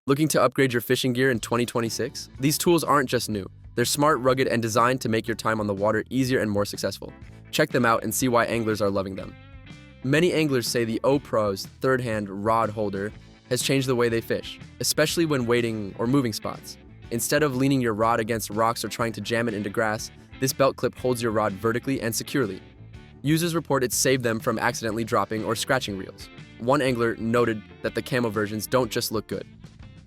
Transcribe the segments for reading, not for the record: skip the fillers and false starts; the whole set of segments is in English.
Looking to upgrade your fishing gear in 2026? These tools aren't just new. They're smart, rugged, and designed to make your time on the water easier and more successful. Check them out and see why anglers are loving them. Many anglers say the O-Pro's third-hand rod holder has changed the way they fish, especially when wading or moving spots. Instead of leaning your rod against rocks or trying to jam it into grass, this belt clip holds your rod vertically and securely. Users report it saved them from accidentally dropping or scratching reels. One angler noted that the camo versions don't just look good.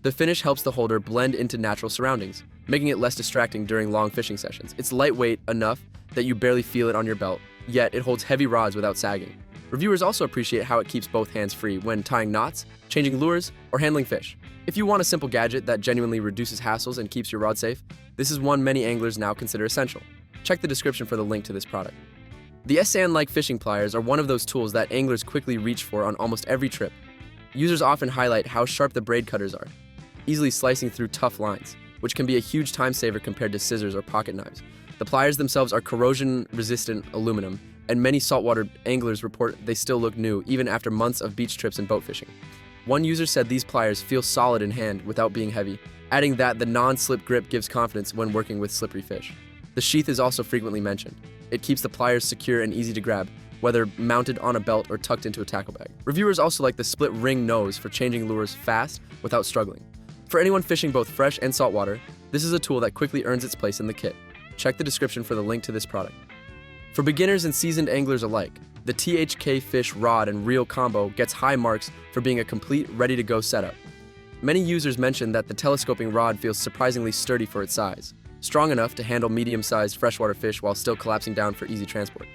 The finish helps the holder blend into natural surroundings, making it less distracting during long fishing sessions. It's lightweight enough that you barely feel it on your belt, yet it holds heavy rods without sagging. Reviewers also appreciate how it keeps both hands free when tying knots, changing lures, or handling fish. If you want a simple gadget that genuinely reduces hassles and keeps your rod safe, this is one many anglers now consider essential. Check the description for the link to this product. The S-Sand-like fishing pliers are one of those tools that anglers quickly reach for on almost every trip. Users often highlight how sharp the braid cutters are, easily slicing through tough lines, which can be a huge time saver compared to scissors or pocket knives. The pliers themselves are corrosion-resistant aluminum, and many saltwater anglers report they still look new even after months of beach trips and boat fishing. One user said these pliers feel solid in hand without being heavy, adding that the non-slip grip gives confidence when working with slippery fish. The sheath is also frequently mentioned. It keeps the pliers secure and easy to grab, whether mounted on a belt or tucked into a tackle bag. Reviewers also like the split ring nose for changing lures fast without struggling. For anyone fishing both fresh and saltwater, this is a tool that quickly earns its place in the kit. Check the description for the link to this product. For beginners and seasoned anglers alike, the THKFISH rod and reel combo gets high marks for being a complete, ready-to-go setup. Many users mention that the telescoping rod feels surprisingly sturdy for its size, strong enough to handle medium-sized freshwater fish while still collapsing down for easy transport.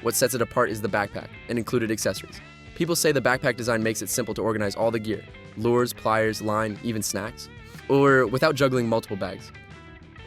What sets it apart is the backpack and included accessories. People say the backpack design makes it simple to organize all the gear, lures, pliers, line, even snacks, or without juggling multiple bags.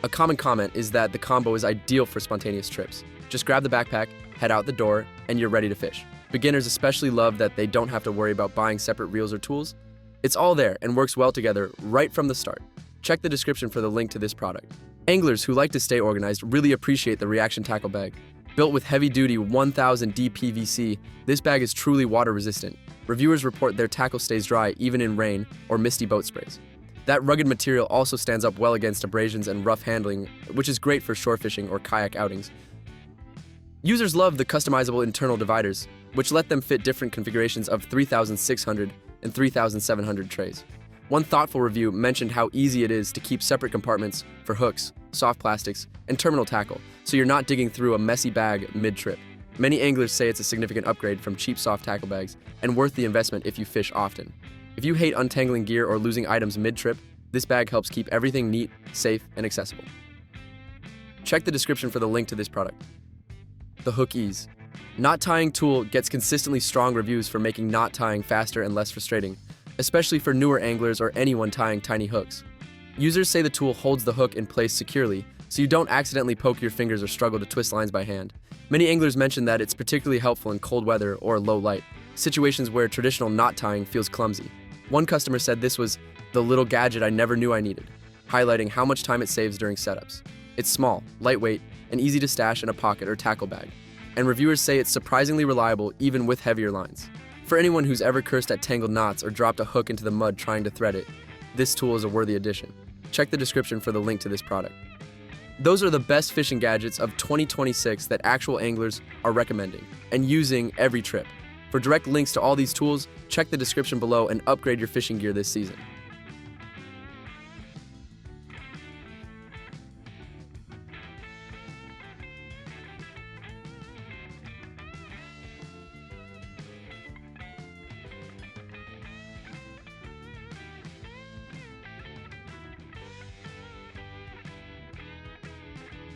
A common comment is that the combo is ideal for spontaneous trips. Just grab the backpack, head out the door, and you're ready to fish. Beginners especially love that they don't have to worry about buying separate reels or tools. It's all there and works well together right from the start. Check the description for the link to this product. Anglers who like to stay organized really appreciate the Reaction Tackle Bag. Built with heavy-duty 1000 DPVC, this bag is truly water-resistant. Reviewers report their tackle stays dry even in rain or misty boat sprays. That rugged material also stands up well against abrasions and rough handling, which is great for shore fishing or kayak outings. Users love the customizable internal dividers, which let them fit different configurations of 3,600 and 3,700 trays. One thoughtful review mentioned how easy it is to keep separate compartments for hooks, soft plastics, and terminal tackle, so you're not digging through a messy bag mid-trip. Many anglers say it's a significant upgrade from cheap soft tackle bags and worth the investment if you fish often. If you hate untangling gear or losing items mid-trip, this bag helps keep everything neat, safe, and accessible. Check the description for the link to this product. The HOOK-EZE. Knot tying tool gets consistently strong reviews for making knot tying faster and less frustrating, especially for newer anglers or anyone tying tiny hooks. Users say the tool holds the hook in place securely, so you don't accidentally poke your fingers or struggle to twist lines by hand. Many anglers mention that it's particularly helpful in cold weather or low light, situations where traditional knot tying feels clumsy. One customer said this was the little gadget I never knew I needed, highlighting how much time it saves during setups. It's small, lightweight, and easy to stash in a pocket or tackle bag, and reviewers say it's surprisingly reliable even with heavier lines. For anyone who's ever cursed at tangled knots or dropped a hook into the mud trying to thread it, this tool is a worthy addition. Check the description for the link to this product. Those are the best fishing gadgets of 2026 that actual anglers are recommending and using every trip. For direct links to all these tools, check the description below and upgrade your fishing gear this season.